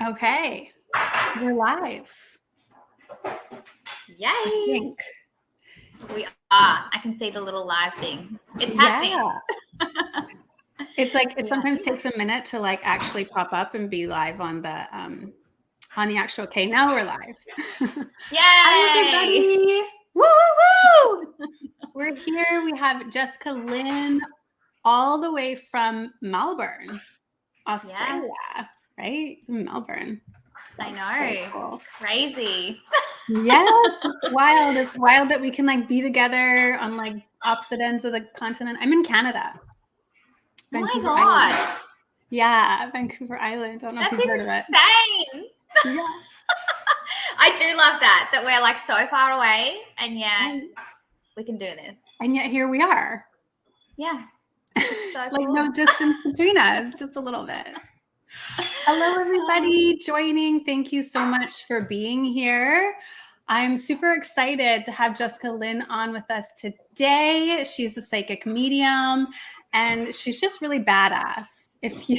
Okay, we're live. Yay! I think. We are. I can see the little live thing. It's happening. It's like it sometimes takes a minute to like actually pop up and be live on the actual. Okay, now we're live. Yay! Hi everybody! Woo woo woo! We're here. We have Jessica Lynn, all the way from Melbourne, Australia. Yes. Right? Melbourne. I know. Cool. Crazy. Yes, it's wild. It's wild that we can like be together on like opposite ends of the continent. I'm in Canada. Vancouver Island. Yeah, Vancouver Island. I don't know if you've heard of it. That's insane. Yeah. I do love that we're like so far away and yet we can do this. And yet here we are. Yeah. It's so like cool. No distance between us, just a little bit. Hello, everybody joining. Thank you so much for being here. I'm super excited to have Jessica Lynn on with us today. She's a psychic medium and she's just really badass. If you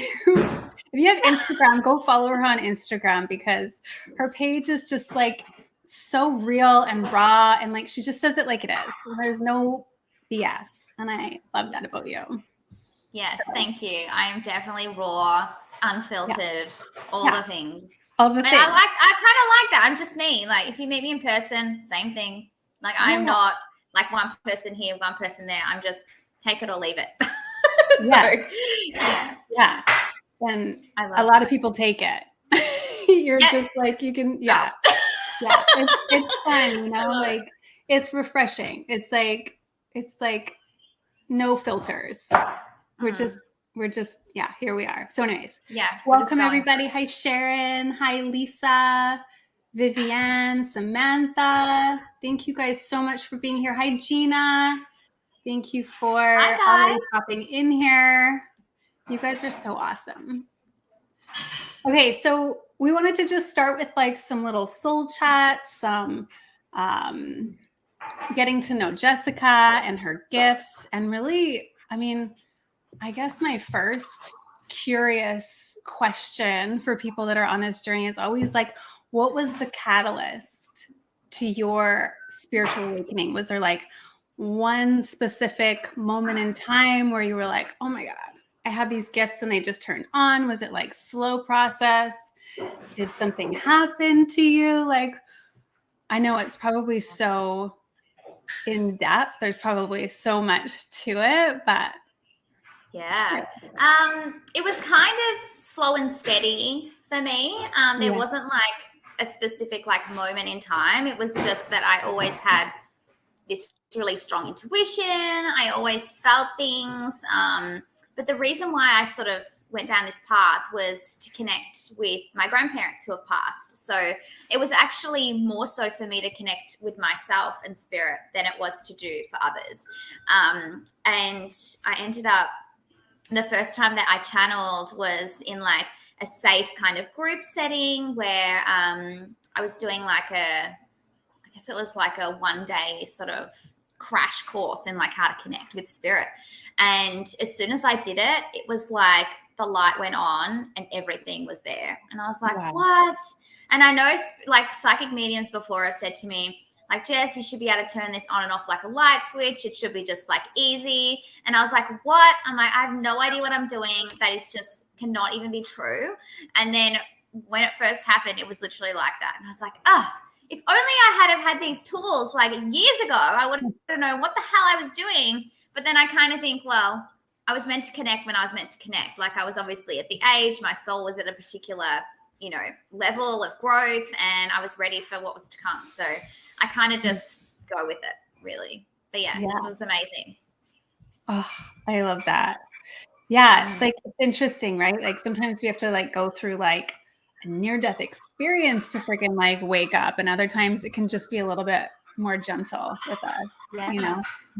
have Instagram, go follow her on Instagram because her page is just like so real and raw and like she just says it like it is. There's no BS. And I love that about you. Yes, thank you. I am definitely raw, unfiltered, all the things. All the things. I kind of like that. I'm just me. Like if you meet me in person, same thing. Like I'm not like one person here, one person there. I'm just take it or leave it. Yeah. And a lot of people take it. You're just like, you can, yeah. It's fun, you know, like it's refreshing. It's like no filters. We're just, here we are. So anyways, welcome everybody. Hi, Sharon. Hi, Lisa, Vivienne, Samantha. Thank you guys so much for being here. Hi, Gina. Thank you for already popping in here. You guys are so awesome. Okay, so we wanted to just start with like some little soul chats, some getting to know Jessica and her gifts. And really, I mean, I guess my first curious question for people that are on this journey is always like, what was the catalyst to your spiritual awakening? Was there like one specific moment in time where you were like, oh my God, I have these gifts and they just turned on? Was it like slow process? Did something happen to you? Like, I know it's probably so in depth. There's probably so much to it, but yeah. It was kind of slow and steady for me. There wasn't like a specific like moment in time. It was just that I always had this really strong intuition. I always felt things. But the reason why I sort of went down this path was to connect with my grandparents who have passed. So it was actually more so for me to connect with myself and spirit than it was to do for others. And I ended up, the first time that I channeled was in like a safe kind of group setting where I was doing like I guess it was like a 1-day sort of crash course in like how to connect with spirit. And as soon as I did it, it was like the light went on and everything was there. And I was like, what? And I know like psychic mediums before have said to me, like, Jess, you should be able to turn this on and off like a light switch. It should be just like easy. And I was like, what? I'm like, I have no idea what I'm doing. That is just cannot even be true. And then when it first happened, it was literally like that. And I was like, if only I had have had these tools like years ago, I would have known what the hell I was doing. But then I kind of think, well, I was meant to connect when I was meant to connect. Like I was obviously at the age, my soul was at a particular, level of growth and I was ready for what was to come. So I kind of just go with it, really. But yeah, it was amazing. Oh, I love that. Yeah, it's like, it's interesting, right? Like sometimes we have to like go through like a near-death experience to freaking like wake up. And other times it can just be a little bit more gentle with us,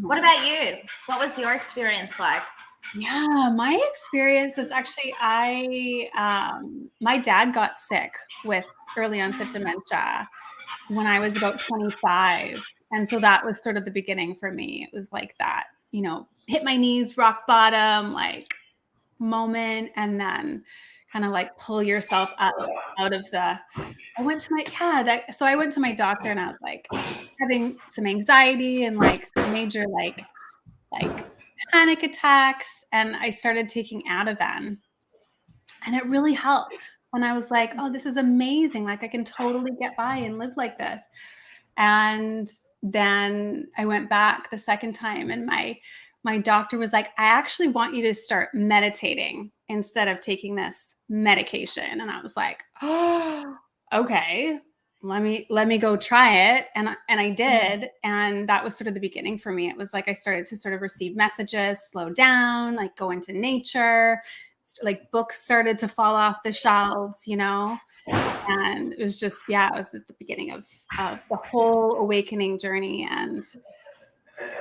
What about you? What was your experience like? Yeah, my experience was actually my dad got sick with early onset dementia when I was about 25. And so that was sort of the beginning for me. It was like that, hit my knees, rock bottom, like moment, and then kind of like pull yourself out of the, I went to my doctor and I was like having some anxiety and like some major like panic attacks. And I started taking Ativan and it really helped. And I was like, oh, this is amazing. Like I can totally get by and live like this. And then I went back the second time and my doctor was like, I actually want you to start meditating instead of taking this medication. And I was like, oh, okay, let me go try it. And I did. And that was sort of the beginning for me. It was like I started to sort of receive messages, slow down, like go into nature, like books started to fall off the shelves, you know? And it was just, it was at the beginning of the whole awakening journey. And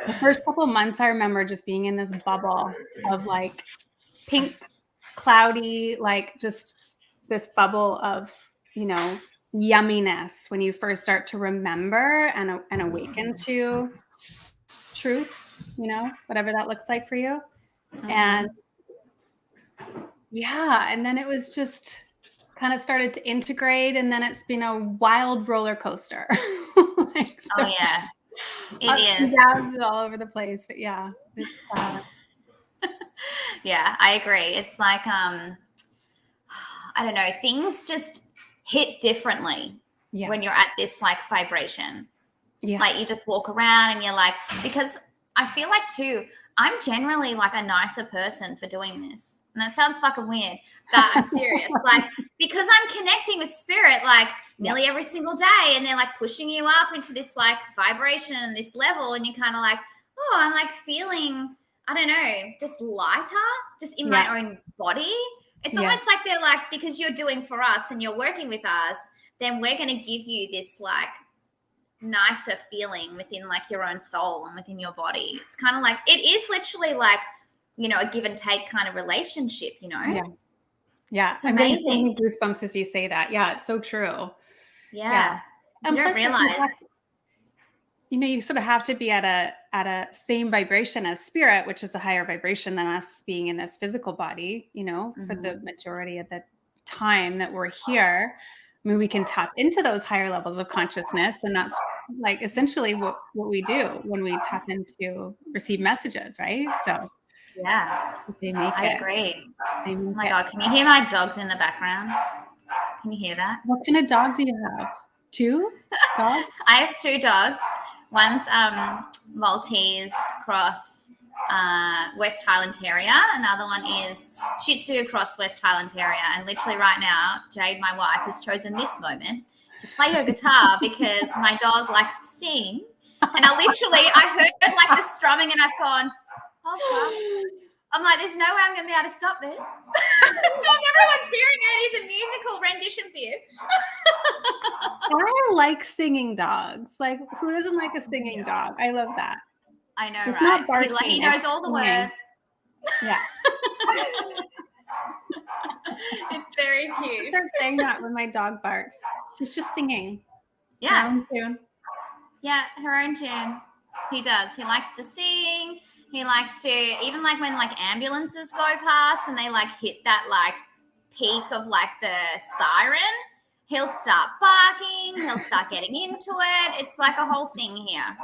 the first couple of months, I remember just being in this bubble of like pink, cloudy, like just this bubble of, you know, yumminess when you first start to remember and awaken to truth, you know, whatever that looks like for you. And and then it was just kind of started to integrate, and then it's been a wild roller coaster. Like, so it is downs all over the place, but it's yeah, I agree. It's like I don't know, things just hit differently when you're at this like vibration. Like you just walk around and you're like, because I feel like too, I'm generally like a nicer person for doing this. And that sounds fucking weird, but I'm serious. Like, because I'm connecting with spirit like nearly every single day, and they're like pushing you up into this like vibration and this level, and you're kind of like, oh, I'm like feeling, I don't know, just lighter, just in my own body. It's almost like they're like, because you're doing for us and you're working with us, then we're going to give you this like nicer feeling within like your own soul and within your body. It's kind of like, it is literally like, you know, a give and take kind of relationship, you know? Yeah. It's amazing. I'm getting goosebumps as you say that. Yeah. It's so true. Yeah. And you don't realize. You know, you sort of have to be at a same vibration as spirit, which is a higher vibration than us being in this physical body, you know, for the majority of the time that we're here. I mean, we can tap into those higher levels of consciousness, and that's like essentially what we do when we tap into receive messages, right? So they make I it. agree. Oh my God, can you hear my dogs in the background? Can you hear that? What kind of dog do you have? 2 dogs? I have 2 dogs. One's Maltese cross West Highland Terrier. Another one is Shih Tzu cross West Highland Terrier. And literally right now, Jade, my wife, has chosen this moment to play her guitar because my dog likes to sing. And I heard like the strumming, and I've gone, oh, fuck. I'm like, there's no way I'm going to be able to stop this. So everyone's hearing it is a musical rendition for you. I like singing dogs. Like, who doesn't like a singing dog? I love that. I know, it's right? Not barking, he knows all the words. Yeah. It's very cute. I start saying that when my dog barks. She's just singing. Yeah. Her own tune. Yeah, her own tune. He does. He likes to sing. He likes to, even like when like ambulances go past and they like hit that like peak of like the siren, he'll start barking. He'll start getting into it. It's like a whole thing here.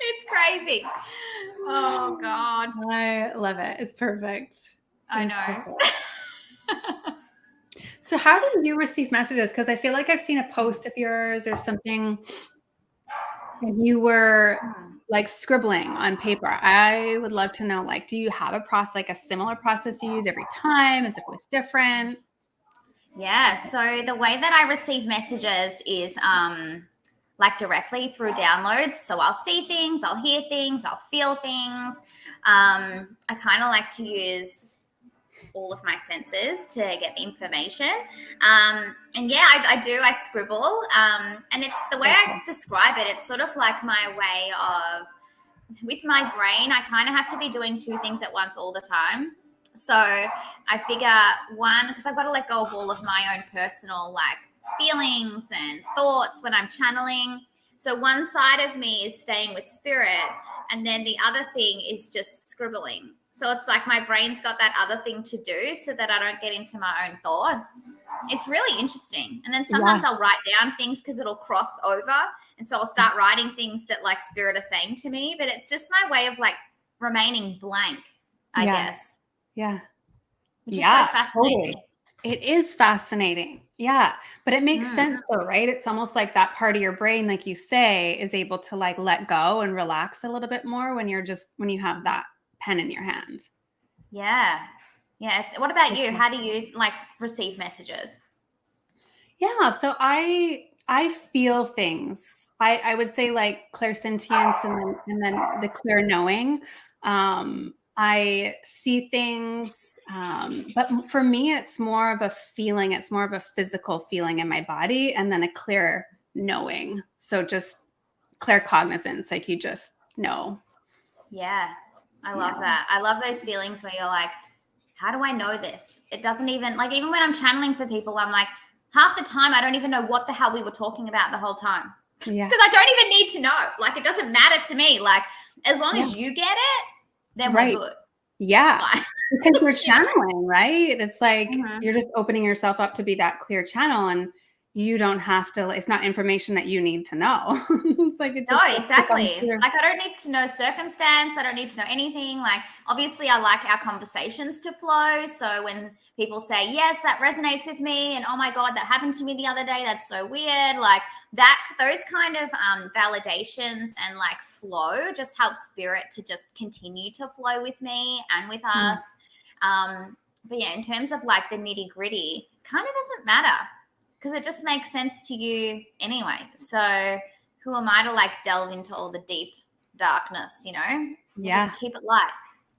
It's crazy. Oh God. I love it. It's perfect. I know. So how do you receive messages? Because I feel like I've seen a post of yours or something. You were like scribbling on paper. I would love to know, like, do you have a process, like a similar process you use every time? Is it always different? Yeah. So the way that I receive messages is like directly through downloads. So I'll see things, I'll hear things, I'll feel things. I kind of like to use all of my senses to get the information. And yeah, I do. I scribble. And it's the way I describe it. It's sort of like my way of, with my brain, I kind of have to be doing 2 things at once all the time. So I figure one, because I've got to let go of all of my own personal like feelings and thoughts when I'm channeling. So one side of me is staying with spirit, and then the other thing is just scribbling. So So it's like my brain's got that other thing to do so that I don't get into my own thoughts. It's really interesting. And then sometimes I'll write down things because it'll cross over. And so I'll start writing things that like spirit are saying to me, but it's just my way of like remaining blank, I guess. Yeah. Which is so fascinating. Totally. It is fascinating. Yeah. But it makes sense though, right? It's almost like that part of your brain, like you say, is able to like let go and relax a little bit more when you have that pen in your hand. Yeah. Yeah. What about you? How do you like receive messages? Yeah. So I feel things. I would say like clairsentience and then the clear knowing. I see things, but for me, it's more of a feeling. It's more of a physical feeling in my body, and then a clear knowing. So just clear cognizance, like you just know. Yeah, I love that. I love those feelings where you're like, how do I know this? It doesn't even, like, even when I'm channeling for people, I'm like, half the time, I don't even know what the hell we were talking about the whole time. Yeah. Because I don't even need to know. Like, it doesn't matter to me. Like, as long as you get it, then we're good. Yeah. Like, because you're channeling, right? It's like you're just opening yourself up to be that clear channel, and you don't have to, it's not information that you need to know. It's like it just exactly. Like, I don't need to know circumstance. I don't need to know anything. Like, obviously, I like our conversations to flow. So when people say, yes, that resonates with me, and oh my God, that happened to me the other day, that's so weird. Like that, those kind of validations and like flow just help spirit to just continue to flow with me and with us. But yeah, in terms of like the nitty gritty, kind of doesn't matter, because it just makes sense to you anyway. So who am I to like delve into all the deep darkness, you know? Just keep it light.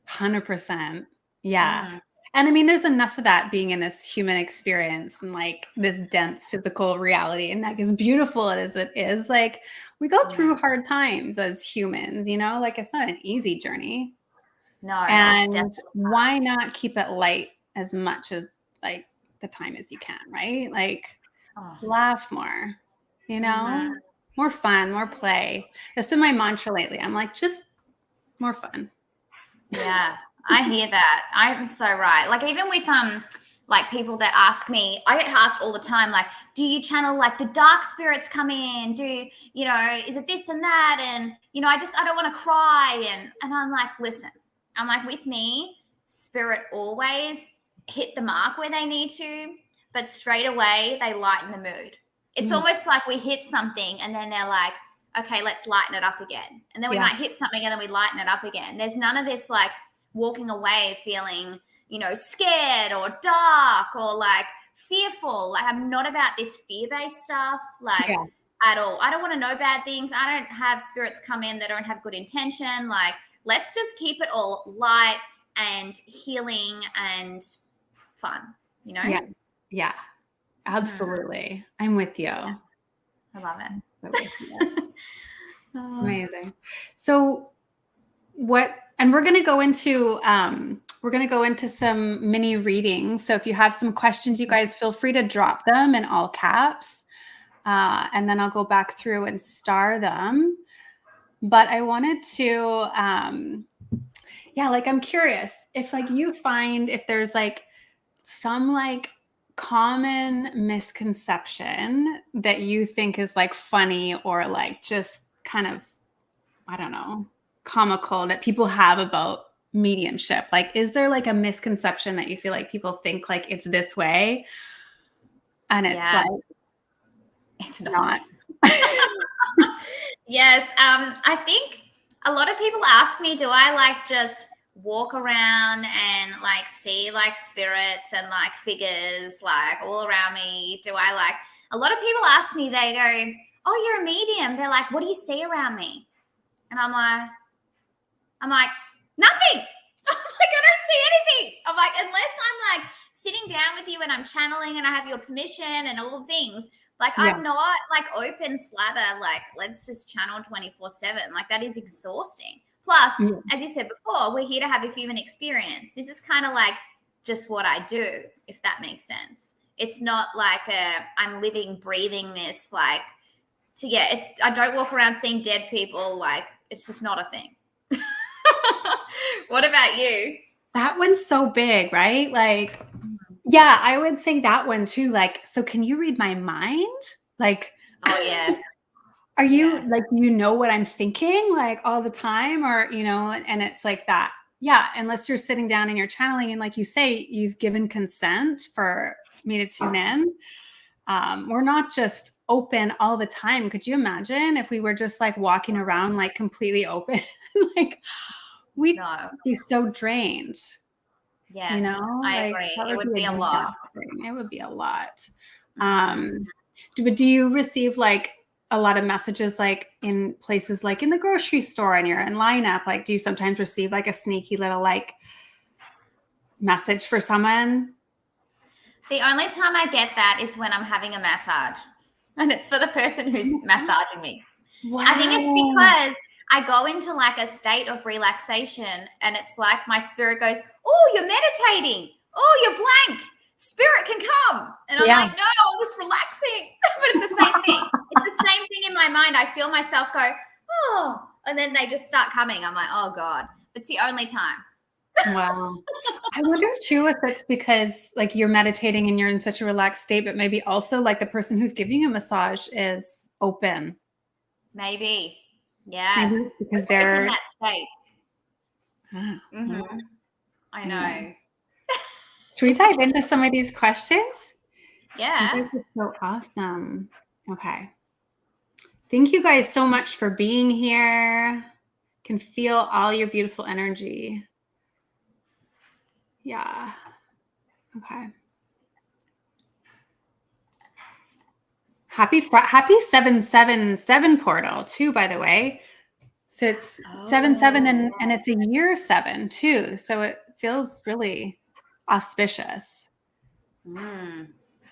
100%. Yeah. And I mean, there's enough of that being in this human experience and like this dense physical reality. And like as beautiful as it is, like we go through hard times as humans, you know, like it's not an easy journey. No. And why not keep it light as much as like the time as you can, right? Like laugh more, you know, more fun, more play. That's been my mantra lately. I'm like, just more fun. Yeah, I hear that. I'm so right. Like even with like people that ask me, I get asked all the time, like, do you channel, like, do dark spirits come in? Do, you know, is it this and that? And, you know, I don't want to cry. And I'm like, listen, I'm like, with me, spirit always hit the mark where they need to, but straight away they lighten the mood. It's almost like we hit something and then they're like, okay, let's lighten it up again. And then we might hit something and then we lighten it up again. There's none of this like walking away feeling, you know, scared or dark or like fearful. Like I'm not about this fear-based stuff like at all. I don't want to know bad things. I don't have spirits come in that don't have good intention. Like let's just keep it all light and healing and fun, you know? Yeah. Absolutely. I'm with you. I love it. Amazing. So and we're going to go into some mini readings. So if you have some questions, you guys feel free to drop them in all caps. And then I'll go back through and star them. But I wanted to, like, I'm curious if like you find if there's like some like common misconception that you think is like funny or like just kind of, I don't know, comical that people have about mediumship. Like, is there like a misconception that you feel like people think like it's this way and it's like it's not? Yes. I think a lot of people ask me, do I like just walk around and like see like spirits and like figures like all around me? Do I like, a lot of people ask me, they go, oh, you're a medium. They're like, what do you see around me? And I'm like, nothing. I'm like, I don't see anything. I'm like, unless I'm like sitting down with you and I'm channeling and I have your permission and all the things, like I'm not like open slather, like let's just channel 24/7. Like that is exhausting. Plus, as you said before, we're here to have a human experience. This is kind of like just what I do, if that makes sense. It's not like I'm living, breathing this like I don't walk around seeing dead people. Like it's just not a thing. What about you? That one's so big, right? Like, yeah, I would say that one too. Like, so can you read my mind? Like, oh yeah. are you like, you know what I'm thinking like all the time, or, you know, and it's like that. Yeah. Unless you're sitting down and you're channeling, and like you say, you've given consent for me to tune in. We're not just open all the time. Could you imagine if we were just like walking around like completely open? Like, we'd be so drained. Yes, you know, I like agree. that It would be a lot. exhausting. It would be a lot. Do you receive like a lot of messages like in places like in the grocery store and you're in lineup? Like, do you sometimes receive like a sneaky little like message for someone? The only time I get that is when I'm having a massage, and it's for the person who's massaging me. Wow. I think it's because I go into like a state of relaxation, and it's like my spirit goes, oh, you're meditating. Oh, you're blank. Spirit can come. And I'm like, no, I'm just relaxing. But it's the same thing. It's the same thing in my mind. I feel myself go, oh, and then they just start coming. I'm like, oh God. It's the only time. Wow. I wonder too if it's because like you're meditating and you're in such a relaxed state, but maybe also like the person who's giving you a massage is open. Maybe. Yeah. Maybe because they're in that state. Mm-hmm. I know. Should we dive into some of these questions? Yeah. This is so awesome. Okay. Thank you guys so much for being here. Can feel all your beautiful energy. Yeah. Okay. Happy 777 portal too, by the way. So it's 7/7 and it's a year 7 too. So it feels really auspicious. Oh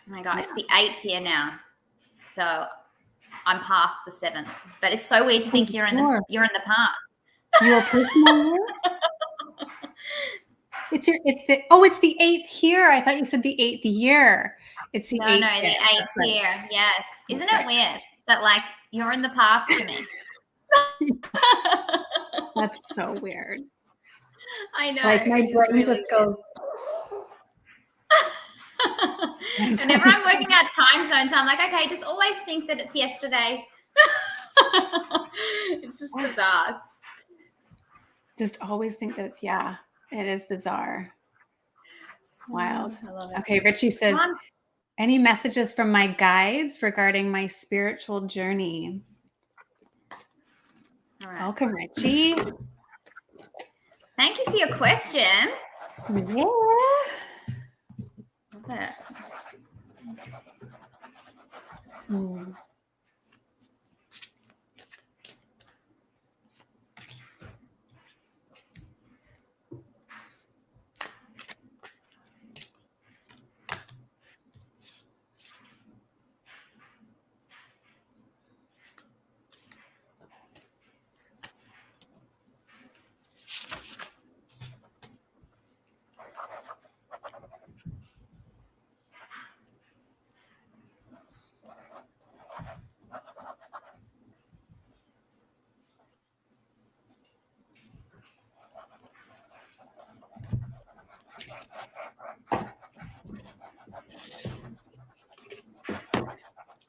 my God, it's the 8th year now. So I'm past the 7th. But it's so weird to think you're in the past. Your personal year? It's the 8th year. I thought you said the 8th year. It's the 8th the 8th year. Yes. Isn't it weird that like you're in the past to me? That's so weird. I know. Like my brain really just goes. Whenever I'm working out time zones, I'm like, okay, just always think that it's yesterday. It's just bizarre. Just always think that it's, yeah, it is bizarre. Wild. Okay, Richie says, any messages from my guides regarding my spiritual journey? All right. Welcome, Richie. Thank you for your question. Yeah. Okay.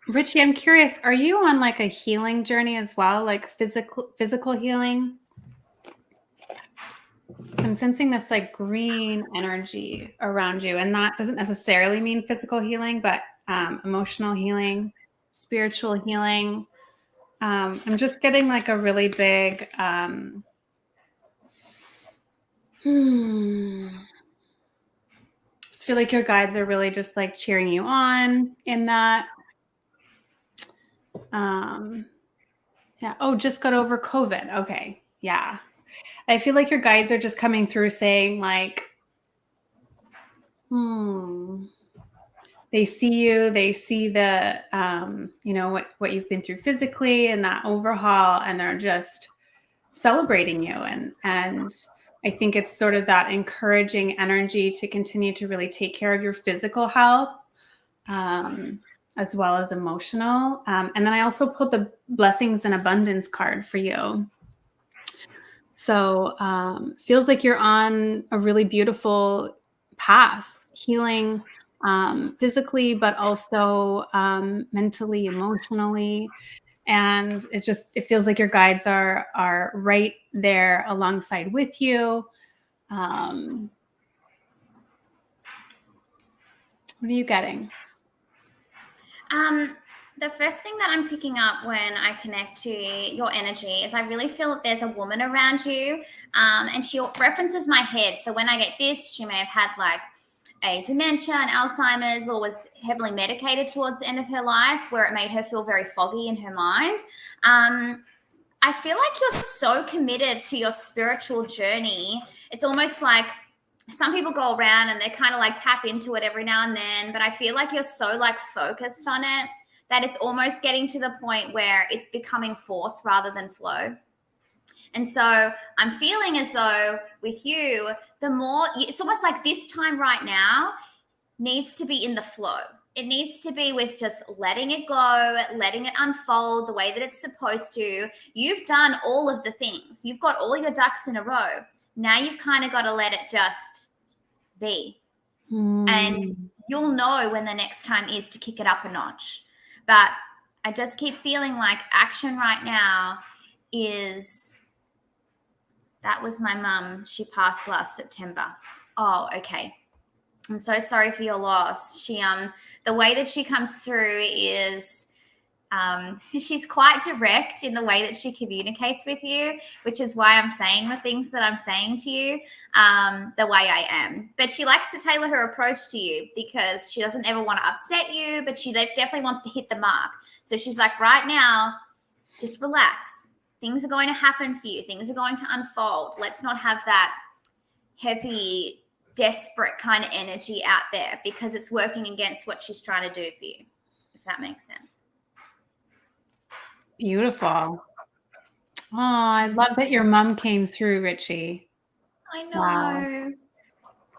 Richie, I'm curious, are you on like a healing journey as well, like physical healing? I'm sensing this like green energy around you, and that doesn't necessarily mean physical healing, but emotional healing, spiritual healing. I'm just getting like a really big just feel like your guides are really just like cheering you on in that. Yeah. Oh, just got over COVID. Okay. Yeah. I feel like your guides are just coming through saying like, they see you, they see the, you know, what you've been through physically and that overhaul, and they're just celebrating you. And I think it's sort of that encouraging energy to continue to really take care of your physical health, as well as emotional. And then I also pulled the blessings and abundance card for you. So feels like you're on a really beautiful path, healing physically, but also mentally, emotionally. And it feels like your guides are right there alongside with you. What are you getting? The first thing that I'm picking up when I connect to your energy is I really feel that there's a woman around you, and she references my head. So when I get this, she may have had like a dementia and Alzheimer's, or was heavily medicated towards the end of her life, where it made her feel very foggy in her mind. I feel like you're so committed to your spiritual journey. It's almost like some people go around and they kind of like tap into it every now and then, but I feel like you're so like focused on it that it's almost getting to the point where it's becoming force rather than flow. And so I'm feeling as though with you, the more, it's almost like this time right now needs to be in the flow. It needs to be with just letting it go, letting it unfold the way that it's supposed to. You've done all of the things. You've got all your ducks in a row. Now you've kind of got to let it just be. And you'll know when the next time is to kick it up a notch. But I just keep feeling like action right now is, that was my mum. She passed last September. Oh, okay. I'm so sorry for your loss. She, the way that she comes through is, she's quite direct in the way that she communicates with you, which is why I'm saying the things that I'm saying to you, the way I am. But she likes to tailor her approach to you because she doesn't ever want to upset you, but she definitely wants to hit the mark. So she's like, right now, just relax. Things are going to happen for you. Things are going to unfold. Let's not have that heavy, desperate kind of energy out there because it's working against what she's trying to do for you, if that makes sense. Beautiful. Oh, I love that your mom came through, Richie. I know. Wow.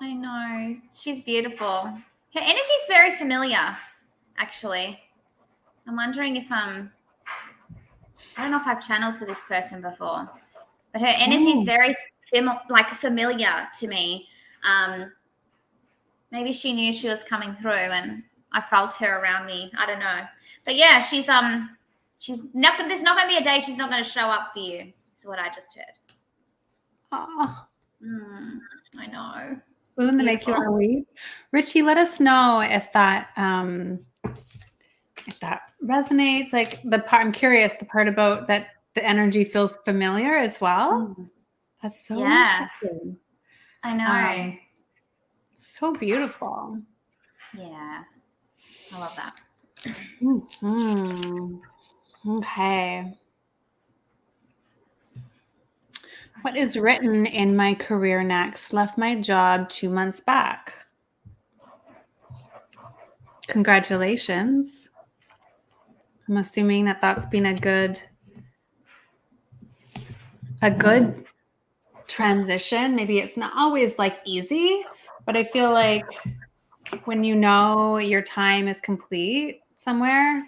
I know. She's beautiful. Her energy's very familiar, actually. I'm wondering if I don't know if I've channeled for this person before, but her energy is very familiar to me. Maybe she knew she was coming through and I felt her around me. I don't know. But yeah, she's not, there's not going to be a day she's not going to show up for you. That's what I just heard. Oh. I know. Doesn't it make you want to weep? Richie, let us know if that resonates. Like I'm curious, the part about that the energy feels familiar as well. That's so interesting. I know. So beautiful. Yeah. I love that. Okay. What is written in my career next? Left my job 2 months back. Congratulations. I'm assuming that that's been a good transition. Maybe it's not always like easy, but I feel like when you know your time is complete somewhere,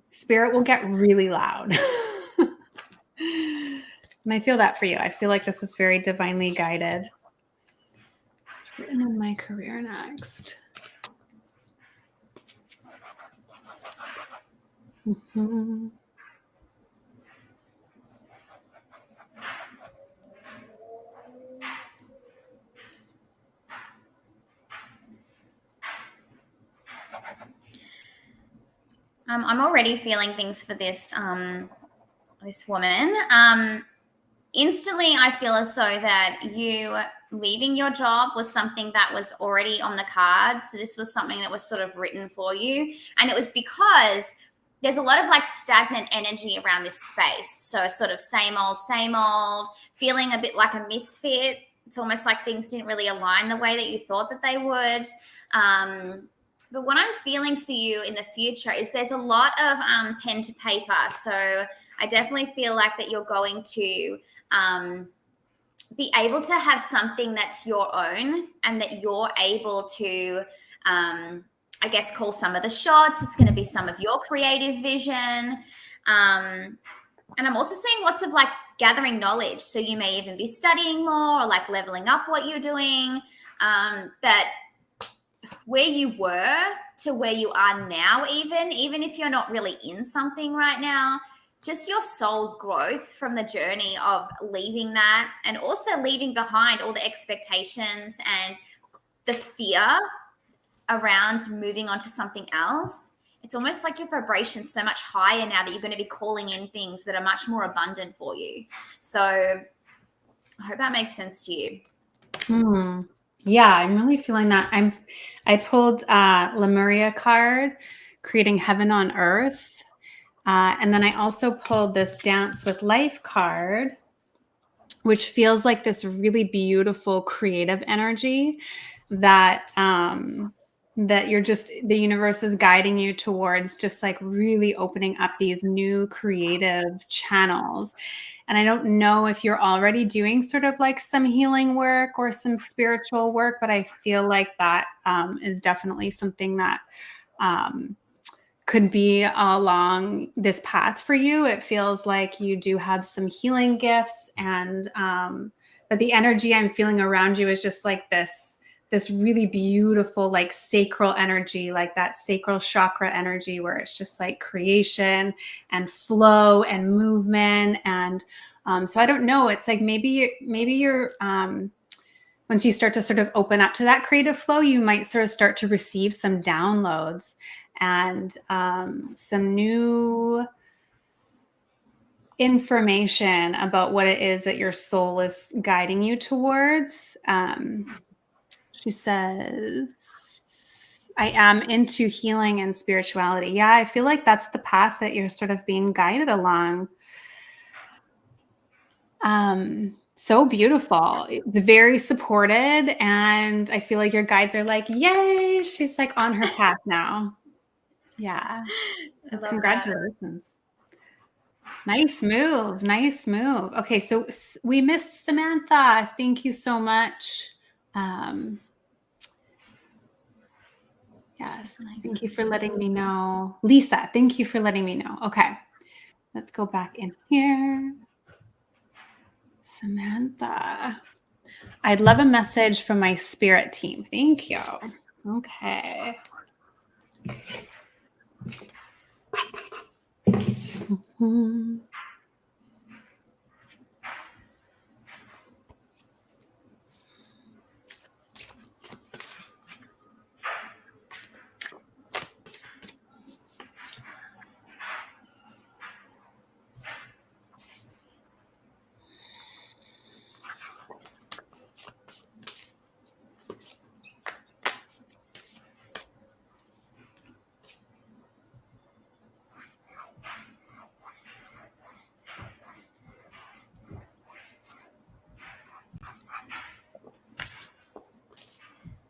spirit will get really loud. And I feel that for you. I feel like this was very divinely guided. It's written in my career next. I'm already feeling things for this this woman. Instantly, I feel as though that you leaving your job was something that was already on the cards. So this was something that was sort of written for you. And it was because there's a lot of like stagnant energy around this space. So sort of same old, feeling a bit like a misfit. It's almost like things didn't really align the way that you thought that they would. But what I'm feeling for you in the future is there's a lot of pen to paper. So I definitely feel like that you're going to be able to have something that's your own and that you're able to, I guess, call some of the shots. It's going to be some of your creative vision. And I'm also seeing lots of like gathering knowledge. So you may even be studying more or like leveling up what you're doing. But where you were to where you are now, even if you're not really in something right now, just your soul's growth from the journey of leaving that, and also leaving behind all the expectations and the fear around moving on to something else. It's almost like your vibration's so much higher now that you're going to be calling in things that are much more abundant for you. So I hope that makes sense to you. Yeah, I'm really feeling that. I pulled Lemuria card, creating heaven on earth. And then I also pulled this Dance with Life card, which feels like this really beautiful creative energy that that you're just, the universe is guiding you towards, just like really opening up these new creative channels. And I don't know if you're already doing sort of like some healing work or some spiritual work, but I feel like that is definitely something that could be along this path for you. It feels like you do have some healing gifts, and but the energy I'm feeling around you is just like this really beautiful, like sacral energy, like that sacral chakra energy, where it's just like creation and flow and movement. And so I don't know, it's like maybe you're once you start to sort of open up to that creative flow, you might sort of start to receive some downloads and some new information about what it is that your soul is guiding you towards. She says, I am into healing and spirituality. Yeah, I feel like that's the path that you're sort of being guided along. So beautiful. It's very supported, and I feel like your guides are like, yay, she's like on her path now. Yeah. Congratulations. Nice move. Nice move. Okay, so we missed Samantha. Thank you so much. Yes, thank you for letting me know. Lisa, thank you for letting me know. Okay, let's go back in here. Samantha. I'd love a message from my spirit team. Thank you. Okay.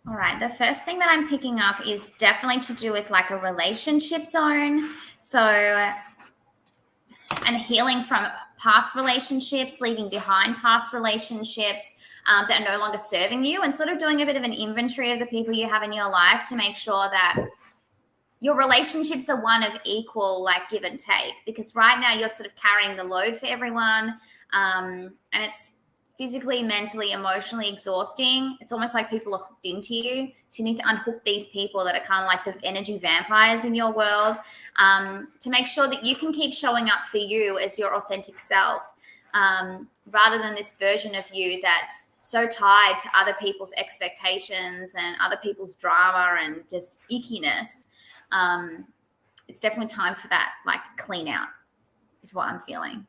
All right. The first thing that I'm picking up is definitely to do with like a relationship zone. So, and healing from past relationships, leaving behind past relationships that are no longer serving you, and sort of doing a bit of an inventory of the people you have in your life to make sure that your relationships are one of equal, like give and take. Because right now you're sort of carrying the load for everyone, and it's physically, mentally, emotionally exhausting. It's almost like people are hooked into you. So you need to unhook these people that are kind of like the energy vampires in your world, to make sure that you can keep showing up for you as your authentic self, rather than this version of you that's so tied to other people's expectations and other people's drama and just ickiness. It's definitely time for that, like, clean out is what I'm feeling.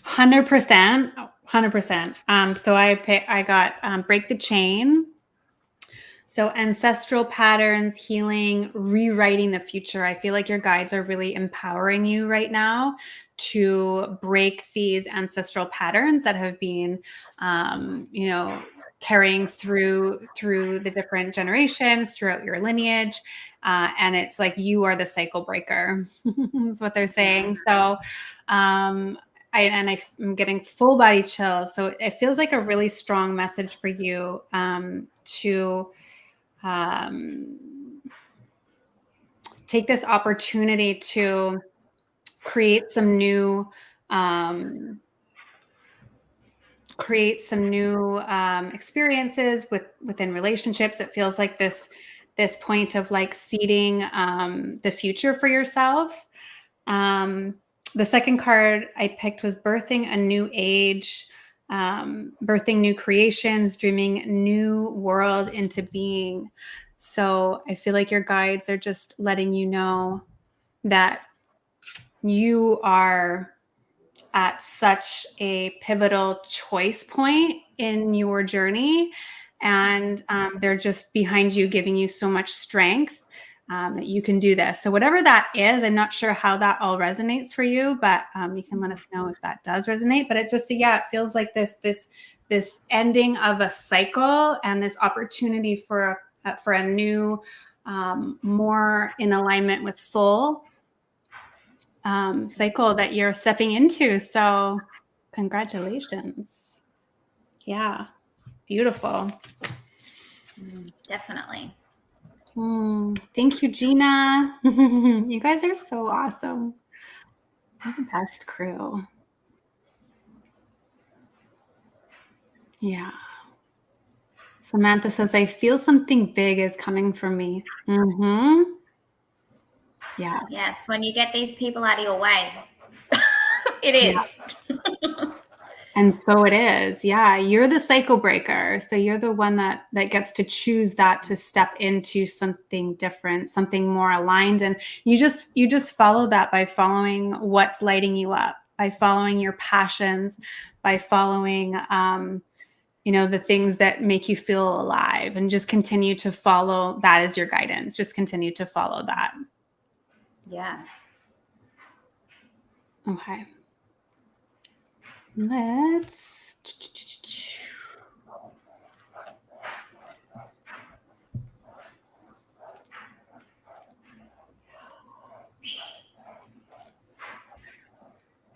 100%. 100%. So I got Break the Chain. So ancestral patterns, healing, rewriting the future. I feel like your guides are really empowering you right now to break these ancestral patterns that have been, carrying through the different generations throughout your lineage. And it's like you are the cycle breaker, is what they're saying. So I'm getting full body chills. So it feels like a really strong message for you to take this opportunity to create some new create some new experiences within relationships. It feels like this point of like seeding the future for yourself. The second card I picked was birthing a new age, birthing new creations, dreaming new world into being. So I feel like your guides are just letting you know that you are at such a pivotal choice point in your journey. And they're just behind you, giving you so much strength that you can do this. So whatever that is, I'm not sure how that all resonates for you, but you can let us know if that does resonate. But it just, it feels like this ending of a cycle and this opportunity for a new, more in alignment with soul cycle that you're stepping into. So congratulations. Yeah. Beautiful. Definitely. Thank you, Gina. You guys are so awesome. You're the best crew. Yeah. Samantha says, I feel something big is coming for me. Mm-hmm. Yeah. Yes, when you get these people out of your way, it is. Yeah. And so it is. Yeah. You're the cycle breaker. So you're the one that gets to choose that, to step into something different, something more aligned. And you just follow that by following what's lighting you up, by following your passions, by following, the things that make you feel alive, and just continue to follow that as your guidance. Just continue to follow that. Yeah. Okay. Let's.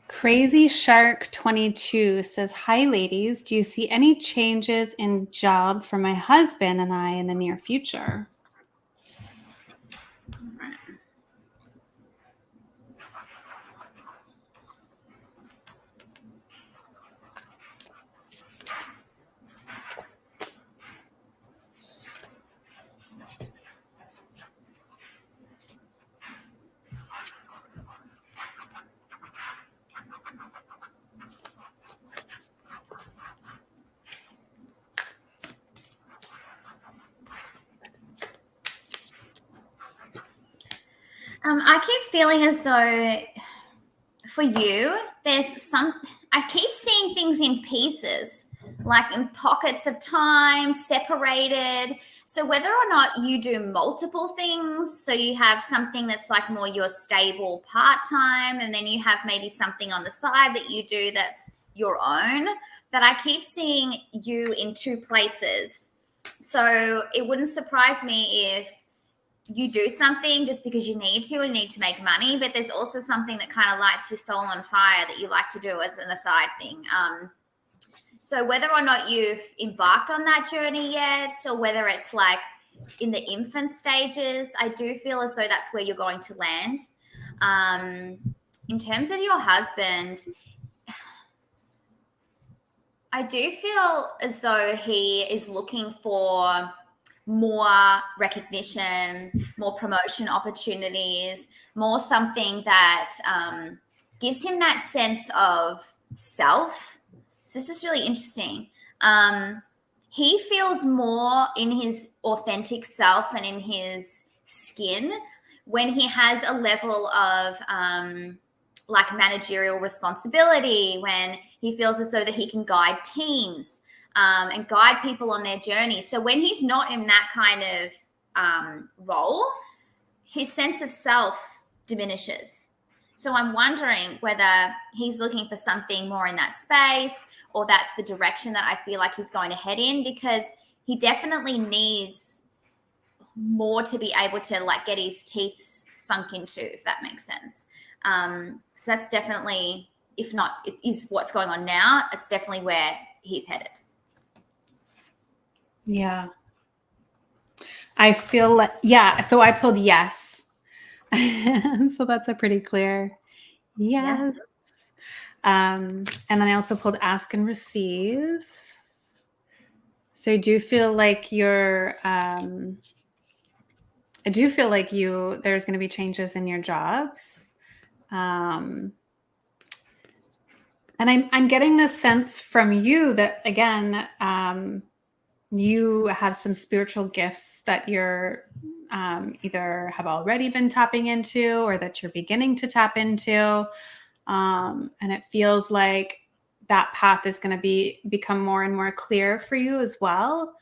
Crazy Shark 22 says, hi, ladies. Do you see any changes in job for my husband and I in the near future? I keep feeling as though for you, I keep seeing things in pieces, like in pockets of time, separated. So whether or not you do multiple things, so you have something that's like more your stable part-time, and then you have maybe something on the side that you do that's your own, that I keep seeing you in two places. So it wouldn't surprise me if you do something just because you need to and need to make money, but there's also something that kind of lights your soul on fire that you like to do as an aside thing. So whether or not you've embarked on that journey yet, or whether it's like in the infant stages, I do feel as though that's where you're going to land. In terms of your husband, I do feel as though he is looking for more recognition, more promotion opportunities, more something that gives him that sense of self. So this is really interesting. He feels more in his authentic self and in his skin when he has a level of like managerial responsibility, when he feels as though that he can guide teams and guide people on their journey. So when he's not in that kind of role, his sense of self diminishes. So I'm wondering whether he's looking for something more in that space, or that's the direction that I feel like he's going to head in, because he definitely needs more to be able to like get his teeth sunk into, if that makes sense. So that's definitely, if not, it is what's going on now, it's definitely where he's headed. Yeah. I feel like, so I pulled yes. So that's a pretty clear yes. And then I also pulled ask and receive. So I do feel like there's going to be changes in your jobs. And I'm getting this sense from you that, again, you have some spiritual gifts that you're either have already been tapping into or that you're beginning to tap into. And it feels like that path is going to become more and more clear for you as well.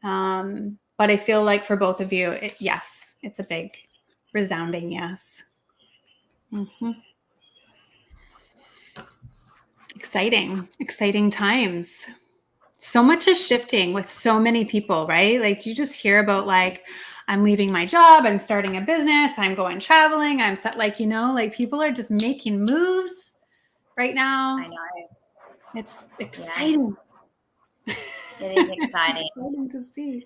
But I feel like for both of you, yes, it's a big resounding yes. Mm-hmm. Exciting times. So much is shifting with so many people, right? Like you just hear about like, I'm leaving my job, I'm starting a business, I'm going traveling, I'm set, like, like people are just making moves right now. I know. It's exciting. Yeah. It is exciting. It's exciting to see.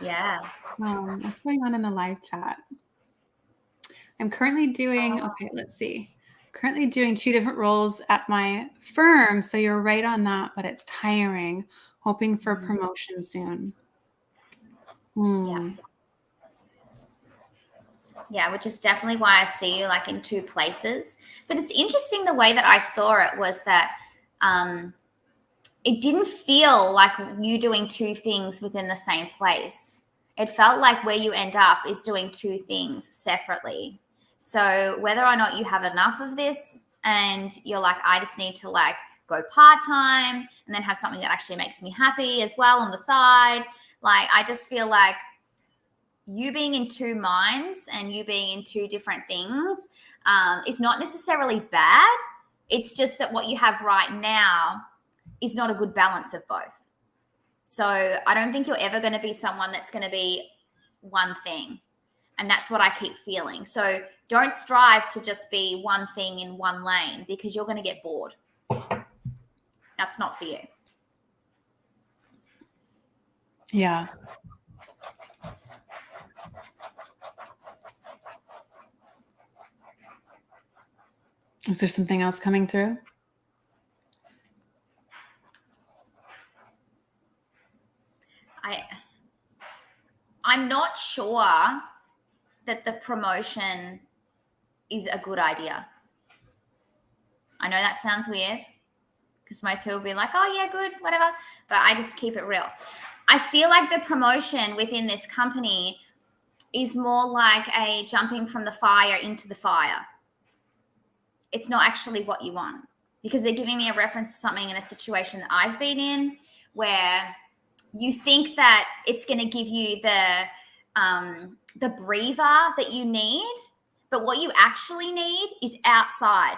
Yeah. What's going on in the live chat? I'm currently doing, okay, let's see. Currently doing 2 different roles at my firm. So you're right on that, but it's tiring. Hoping for promotion soon. Yeah. Yeah, which is definitely why I see you like in 2 places. But it's interesting the way that I saw it was that it didn't feel like you doing 2 things within the same place. It felt like where you end up is doing 2 things separately. So whether or not you have enough of this and you're like, I just need to like go part-time and then have something that actually makes me happy as well on the side. Like, I just feel like you being in 2 minds and you being in 2 different things is not necessarily bad. It's just that what you have right now is not a good balance of both. So I don't think you're ever going to be someone that's going to be one thing. And that's what I keep feeling. So don't strive to just be one thing in one lane because you're going to get bored. That's not for you. Yeah. Is there something else coming through? I'm not sure that the promotion is a good idea. I know that sounds weird because most people will be like, oh yeah, good, whatever. But I just keep it real. I feel like the promotion within this company is more like a jumping from the fire into the fire. It's not actually what you want because they're giving me a reference to something in a situation that I've been in where you think that it's going to give you the breather that you need, but what you actually need is outside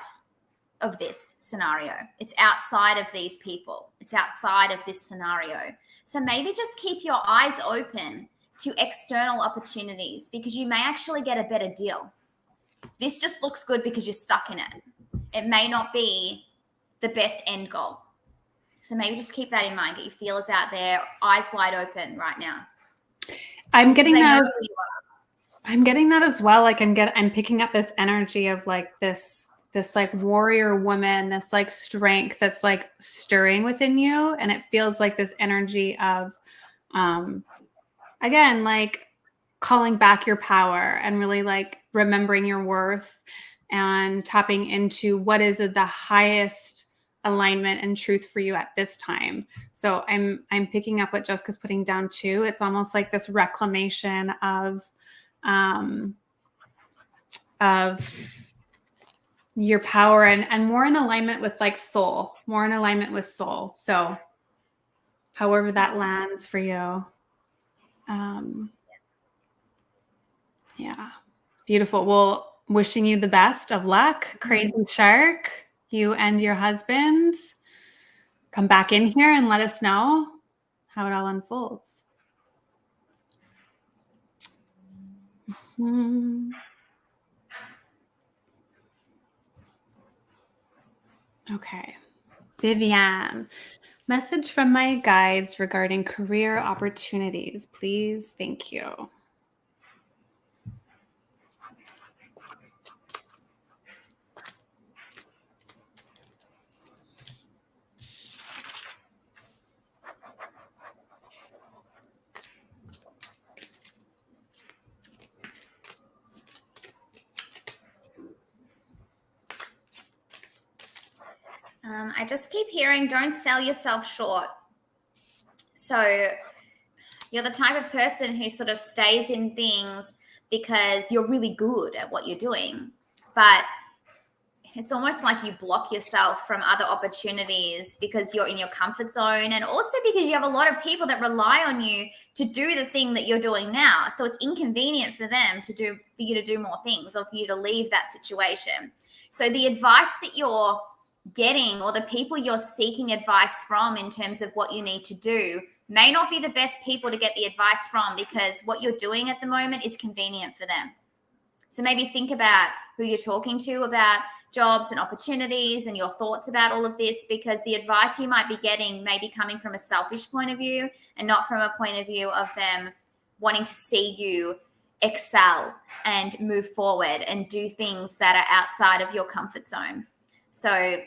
of this scenario. It's outside of these people. It's outside of this scenario. So maybe just keep your eyes open to external opportunities because you may actually get a better deal. This just looks good because you're stuck in it. It may not be the best end goal. So maybe just keep that in mind. Get your feelers out there, eyes wide open right now. I'm getting that. I'm getting that as well. Like I'm picking up this energy of like this like warrior woman, this like strength that's like stirring within you. And it feels like this energy of, again, like calling back your power and really like remembering your worth and tapping into what is the highest alignment and truth for you at this time. So I'm picking up what Jessica's putting down too. It's almost like this reclamation of your power and more in alignment with like soul, more in alignment with soul. So however that lands for you. Yeah. Beautiful. Well, wishing you the best of luck, Crazy Shark, you and your husband. Come back in here and let us know how it all unfolds. Okay. Vivian, message from my guides regarding career opportunities, please. Thank you. I just keep hearing, don't sell yourself short. So you're the type of person who sort of stays in things because you're really good at what you're doing. But it's almost like you block yourself from other opportunities because you're in your comfort zone, and also because you have a lot of people that rely on you to do the thing that you're doing now. So it's inconvenient for them for you to do more things, or for you to leave that situation. So the advice that you're getting, or the people you're seeking advice from in terms of what you need to do, may not be the best people to get the advice from, because what you're doing at the moment is convenient for them. So maybe think about who you're talking to about jobs and opportunities and your thoughts about all of this, because the advice you might be getting may be coming from a selfish point of view and not from a point of view of them wanting to see you excel and move forward and do things that are outside of your comfort zone. So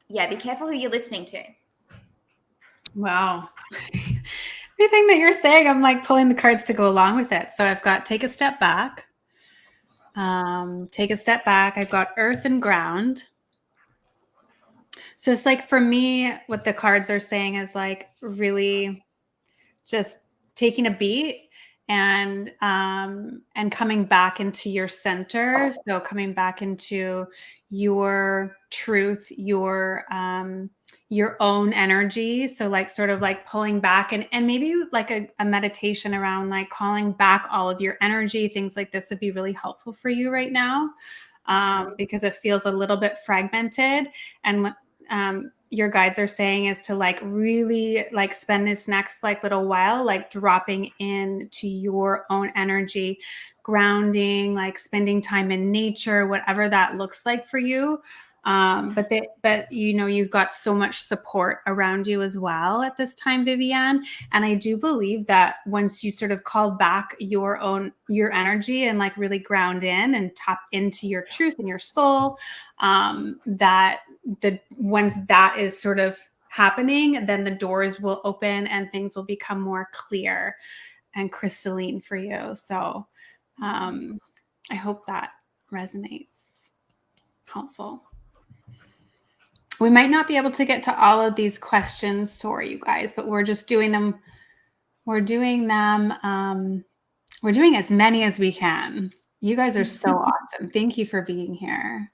yeah, be careful who you're listening to. Wow. Everything that you're saying, I'm like pulling the cards to go along with it. So I've got take a step back. Take a step back. I've got earth and ground. So it's like, for me, what the cards are saying is like really just taking a beat and coming back into your center. So coming back into your truth, your own energy. So like sort of like pulling back, and maybe like a meditation around like calling back all of your energy. Things like this would be really helpful for you right now, because it feels a little bit fragmented. And what your guides are saying is to like really like spend this next like little while like dropping into your own energy, grounding, like spending time in nature, whatever that looks like for you. But you know, you've got so much support around you as well at this time, Viviane. And I do believe that once you sort of call back your energy and like really ground in and tap into your truth and your soul, once that is sort of happening, then the doors will open and things will become more clear and crystalline for you. So I hope that resonates. Helpful. We might not be able to get to all of these questions, sorry you guys, but we're just doing them. We're doing as many as we can. You guys are so awesome. Thank you for being here.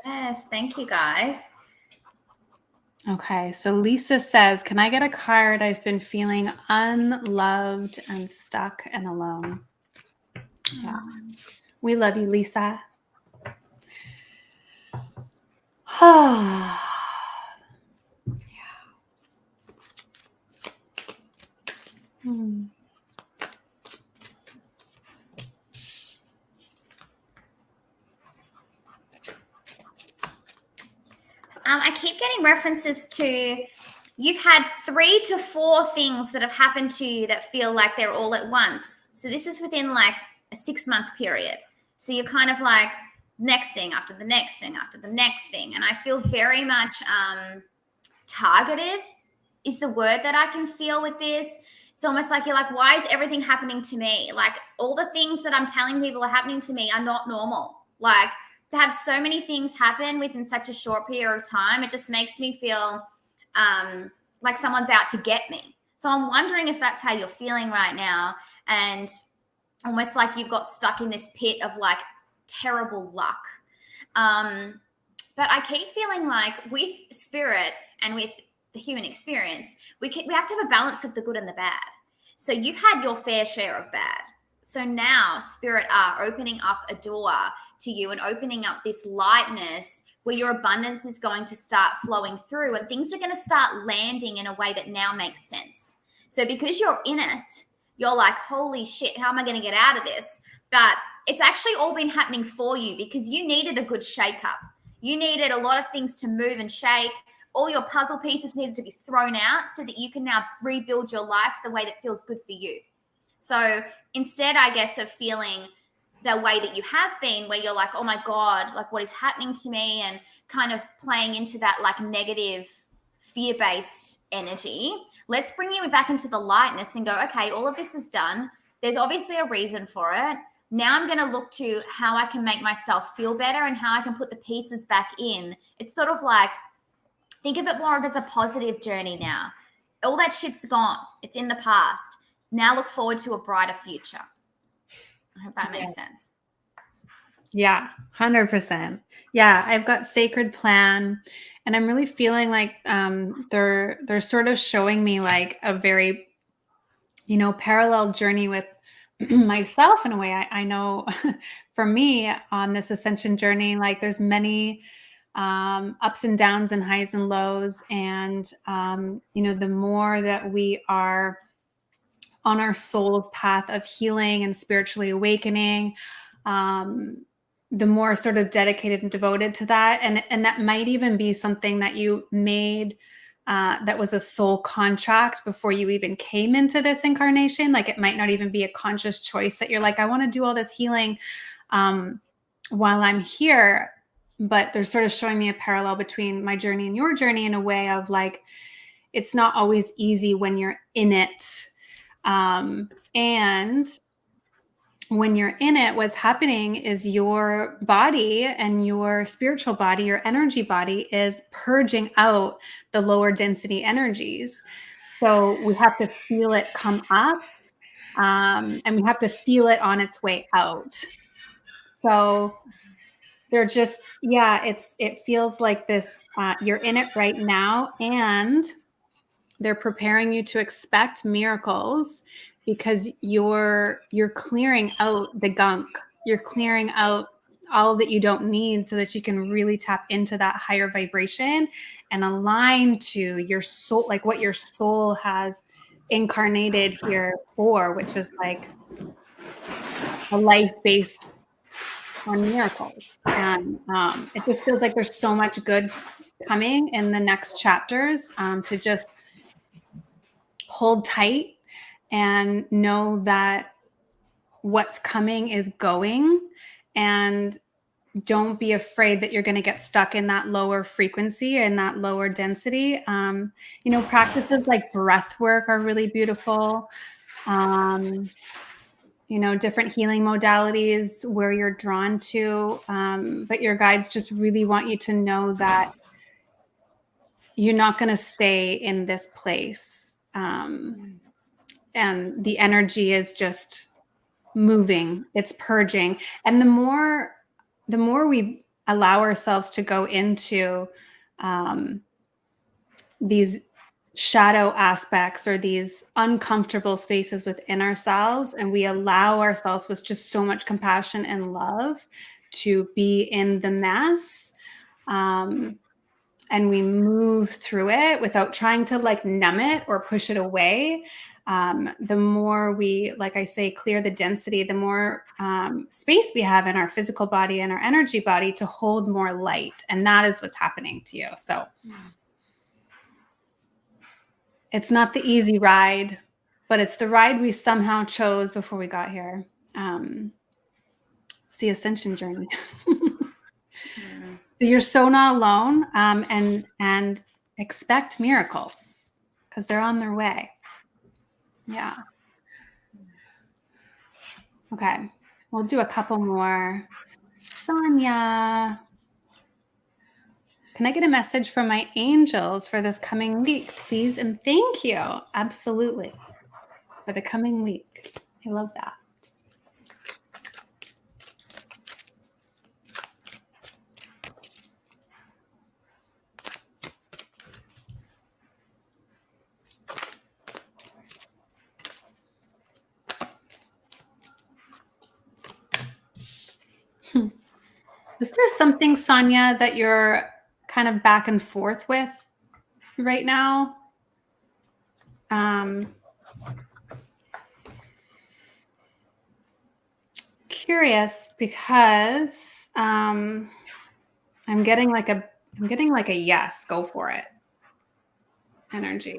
Yes, thank you guys. Okay, so Lisa says, can I get a card? I've been feeling unloved and stuck and alone. Yeah. We love you, Lisa. Yeah. I keep getting references to, you've had 3 to 4 things that have happened to you that feel like they're all at once. So this is within like a 6-month period. So you're kind of like next thing after the next thing after the next thing. And I feel very much targeted is the word that I can feel with this. It's almost like you're like, why is everything happening to me? Like all the things that I'm telling people are happening to me are not normal. Like to have so many things happen within such a short period of time, it just makes me feel like someone's out to get me. So I'm wondering if that's how you're feeling right now, and almost like you've got stuck in this pit of like terrible luck. But I keep feeling like with spirit and with the human experience, we have to have a balance of the good and the bad. So you've had your fair share of bad. So now spirit are opening up a door to you and opening up this lightness where your abundance is going to start flowing through, and things are going to start landing in a way that now makes sense. So because you're in it, you're like, holy shit, how am I going to get out of this? But it's actually all been happening for you because you needed a good shake up. You needed a lot of things to move and shake. All your puzzle pieces needed to be thrown out so that you can now rebuild your life the way that feels good for you. So instead, I guess, of feeling the way that you have been, where you're like, oh my God, like what is happening to me, and kind of playing into that like negative fear-based energy, let's bring you back into the lightness and go, okay, all of this is done. There's obviously a reason for it. Now I'm going to look to how I can make myself feel better and how I can put the pieces back in. It's sort of like think of it more of as a positive journey now. All that shit's gone. It's in the past. Now look forward to a brighter future. I hope that makes sense. Yeah, 100%. Yeah, I've got sacred plan, and I'm really feeling like they're sort of showing me like a very, parallel journey with myself in a way. I know for me on this ascension journey, like there's many ups and downs and highs and lows, and the more that we are on our soul's path of healing and spiritually awakening, the more sort of dedicated and devoted to that. And that might even be something that you made that was a soul contract before you even came into this incarnation. Like it might not even be a conscious choice that you're like, I want to do all this healing while I'm here. But they're sort of showing me a parallel between my journey and your journey in a way of like, it's not always easy when you're in it. And when you're in it, what's happening is your body and your spiritual body, your energy body is purging out the lower density energies. So we have to feel it come up, and we have to feel it on its way out. So they're just, it feels like this, you're in it right now, and they're preparing you to expect miracles because you're clearing out the gunk. You're clearing out all that you don't need so that you can really tap into that higher vibration and align to your soul, like what your soul has incarnated here for, which is like a life based on miracles. And it just feels like there's so much good coming in the next chapters, to just hold tight and know that what's coming is going, and don't be afraid that you're going to get stuck in that lower frequency and that lower density. Practices like breath work are really beautiful. Different healing modalities where you're drawn to, but your guides just really want you to know that you're not going to stay in this place. And the energy is just moving, it's purging. And the more we allow ourselves to go into these shadow aspects or these uncomfortable spaces within ourselves, and we allow ourselves with just so much compassion and love to be in the mess, and we move through it without trying to like numb it or push it away, the more we, like I say, clear the density, the more space we have in our physical body and our energy body to hold more light. And that is what's happening to you. So it's not the easy ride, but it's the ride we somehow chose before we got here. It's the ascension journey. So you're so not alone, and expect miracles because they're on their way. Yeah. Okay. We'll do a couple more. Sonia, can I get a message from my angels for this coming week, please? And thank you. Absolutely. For the coming week. I love that. Is there something, Sonia, that you're kind of back and forth with right now? Curious because I'm getting like a yes, go for it energy.